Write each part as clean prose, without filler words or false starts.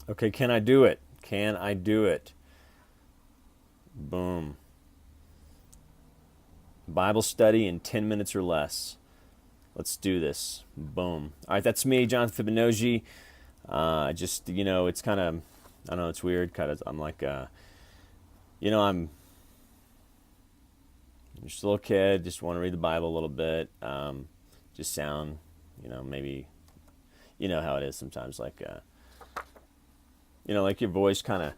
Okay, can I do it? Can I do it? Boom. Bible study in 10 minutes or less. Let's do this. Boom. All right, that's me, Jonathan Fibonojji. Just, it's kind of, I don't know, it's weird. Kind of, I'm like, I'm just a little kid, just want to read the Bible a little bit. Just sound, maybe, you know how it is sometimes, like, like your voice kind of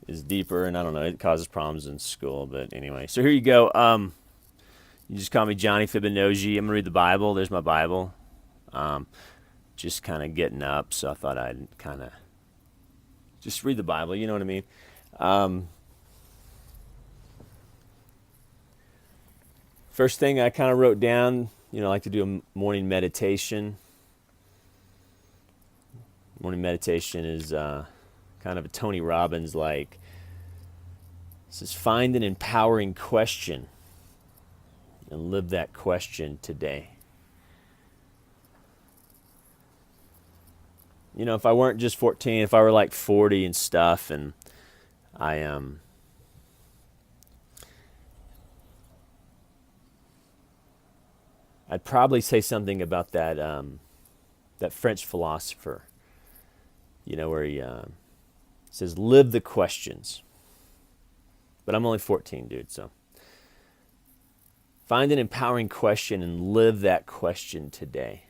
is deeper, and I don't know, it causes problems in school. But anyway, so here you go. You just call me Johnny Fibonojji. I'm gonna read the Bible. There's my Bible. Just kind of getting up, so I thought I'd kind of just read the Bible. You know what I mean? First thing I kind of wrote down. I like to do a morning meditation. Morning meditation is kind of a Tony Robbins like. It says, find an empowering question and live that question today. If I weren't just 14, if I were like 40 and stuff, and I'd probably say something about that French philosopher, where he says, live the questions. But I'm only 14, dude, so. Find an empowering question and live that question today.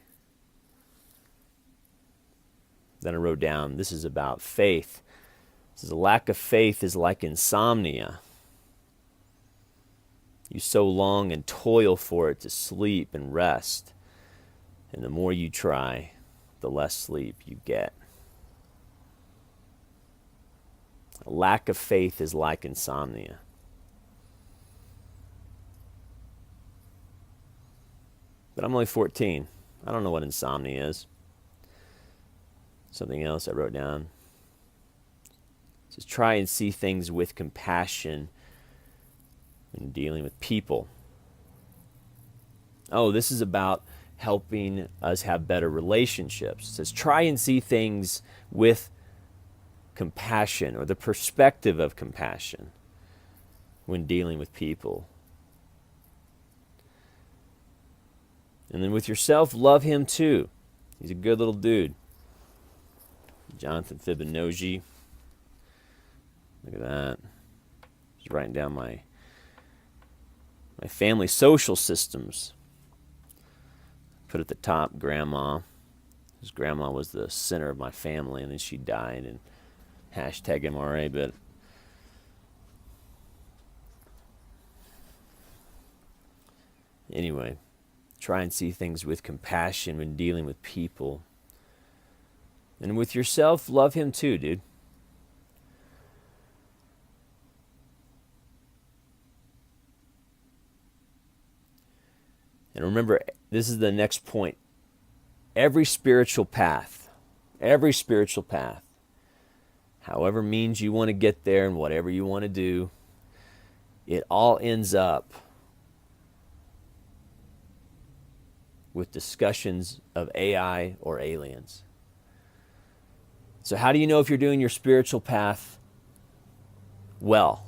Then I wrote down, this is about faith. This is a lack of faith is like insomnia. You so long and toil for it to sleep and rest. And the more you try, the less sleep you get. A lack of faith is like insomnia. But I'm only 14. I don't know what insomnia is. Something else I wrote down. It says, try and see things with compassion when dealing with people. Oh, this is about helping us have better relationships. It says, try and see things with compassion, or the perspective of compassion when dealing with people. And then with yourself, love him too. He's a good little dude. Jonathan Fibonojji. Look at that. Just writing down my family social systems. Put at the top, Grandma. Because Grandma was the center of my family, and then she died, and hashtag MRA, but anyway, try and see things with compassion when dealing with people. And with yourself, love him too, dude. And remember, this is the next point. Every spiritual path, however means you want to get there and whatever you want to do, it all ends up with discussions of AI or aliens. So how do you know if you're doing your spiritual path well?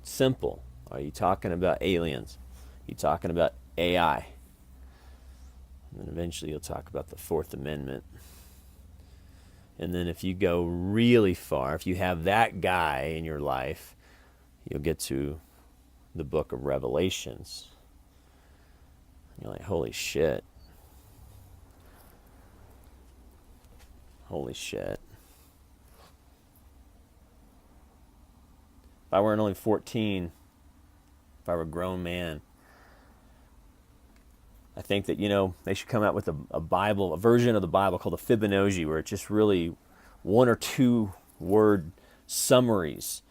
Simple. Are you talking about aliens? Are you talking about AI? And then eventually you'll talk about the Fourth Amendment. And then if you go really far, if you have that guy in your life, you'll get to the book of Revelations. You're like, holy shit. Holy shit. If I weren't only 14, if I were a grown man, I think that, they should come out with a Bible, a version of the Bible called the Fibonojji, where it's just really 1 or 2 word summaries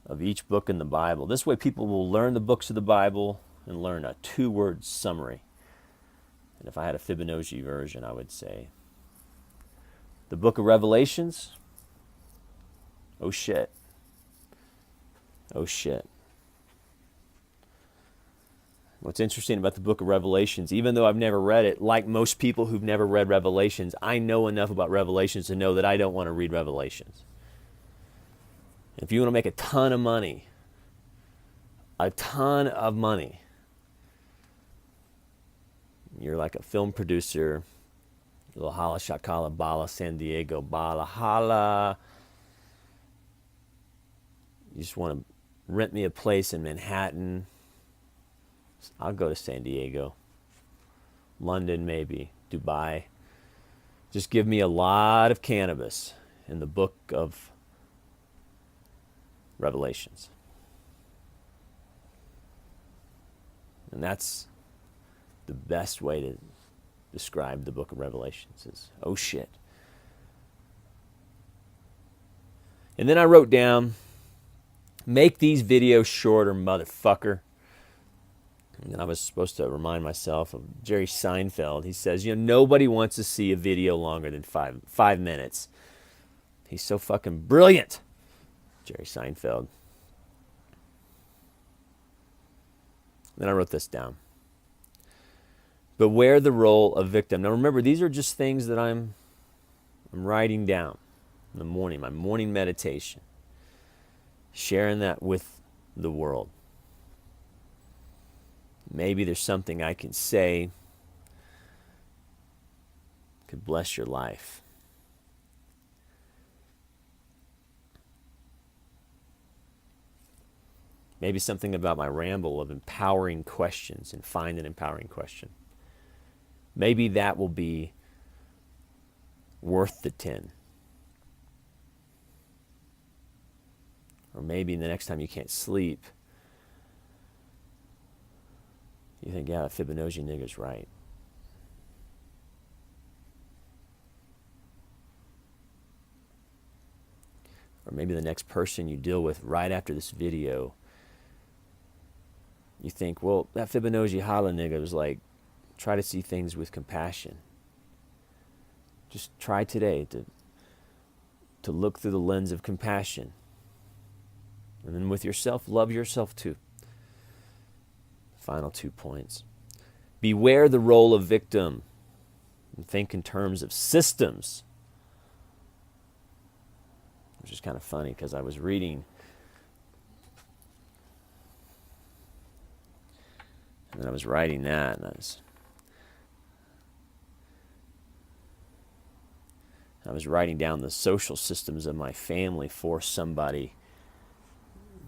of each book in the Bible. This way people will learn the books of the Bible and learn a 2-word summary. And if I had a Fibonacci version, I would say, the book of Revelations, oh shit. Oh shit. What's interesting about the book of Revelations, even though I've never read it, like most people who've never read Revelations, I know enough about Revelations to know that I don't want to read Revelations. If you want to make a ton of money, you're like a film producer, Lil Holla, Shakala, Balla, San Diego, Balla, Holla. You just want to rent me a place in Manhattan. I'll go to San Diego. London maybe, Dubai. Just give me a lot of cannabis in the book of Revelations. And that's the best way to describe the book of Revelations is, oh shit. And then I wrote down, make these videos shorter, motherfucker. And I was supposed to remind myself of Jerry Seinfeld. He says, nobody wants to see a video longer than five minutes. He's so fucking brilliant, Jerry Seinfeld. Then I wrote this down. Beware the role of victim. Now remember, these are just things that I'm writing down in the morning, my morning meditation. Sharing that with the world. Maybe there's something I can say could bless your life. Maybe something about my ramble of empowering questions and find an empowering question. Maybe that will be worth the 10. Or maybe the next time you can't sleep, you think, yeah, that Fibonacci nigger's right. Or maybe the next person you deal with right after this video, you think, well, that Fibonacci Holla nigga was like, try to see things with compassion. Just try today to look through the lens of compassion. And then with yourself, love yourself too. Final 2 points. Beware the role of victim. And think in terms of systems. Which is kind of funny because I was reading. And then I was writing that. And I was writing down the social systems of my family for somebody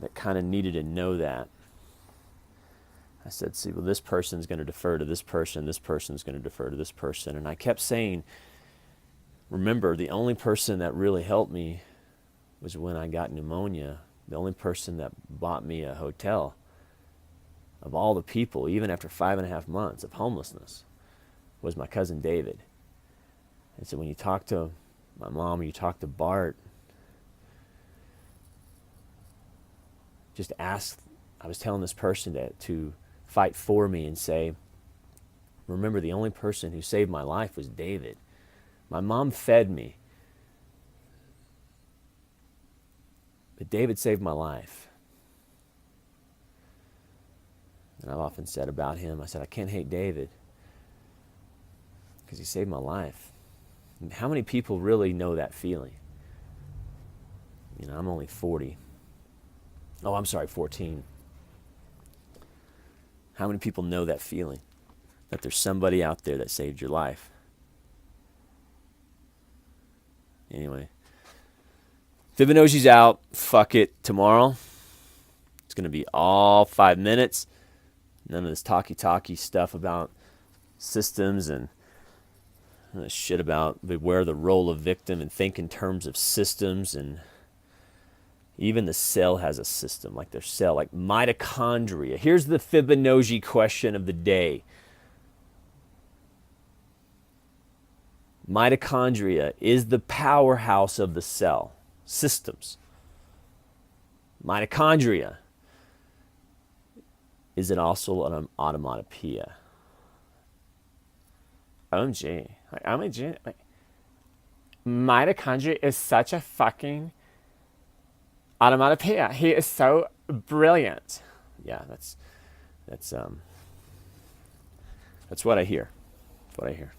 that kind of needed to know that. I said, see, well, this person's going to defer to this person's going to defer to this person. And I kept saying, remember, the only person that really helped me was when I got pneumonia. The only person that bought me a hotel, of all the people, even after 5.5 months of homelessness, was my cousin David. And so when you talk to my mom or you talk to Bart, just ask, I was telling this person to fight for me and say, remember, the only person who saved my life was David. My mom fed me, but David saved my life. And I've often said about him, I said, I can't hate David because he saved my life. And how many people really know that feeling? I'm only 40. Oh, I'm sorry, 14. How many people know that feeling? That there's somebody out there that saved your life? Anyway. Fibonacci's out. Fuck it. Tomorrow, it's going to be all 5 minutes. None of this talky stuff about systems and this shit about beware the role of victim and think in terms of systems. And even the cell has a system, like their cell, like mitochondria. Here's the Fibonacci question of the day. Mitochondria is the powerhouse of the cell. Systems. Mitochondria. Is it also an automatopoeia? OMG. Mitochondria is such a fucking automatopoeia. He is so brilliant. Yeah, that's That's what I hear. That's what I hear.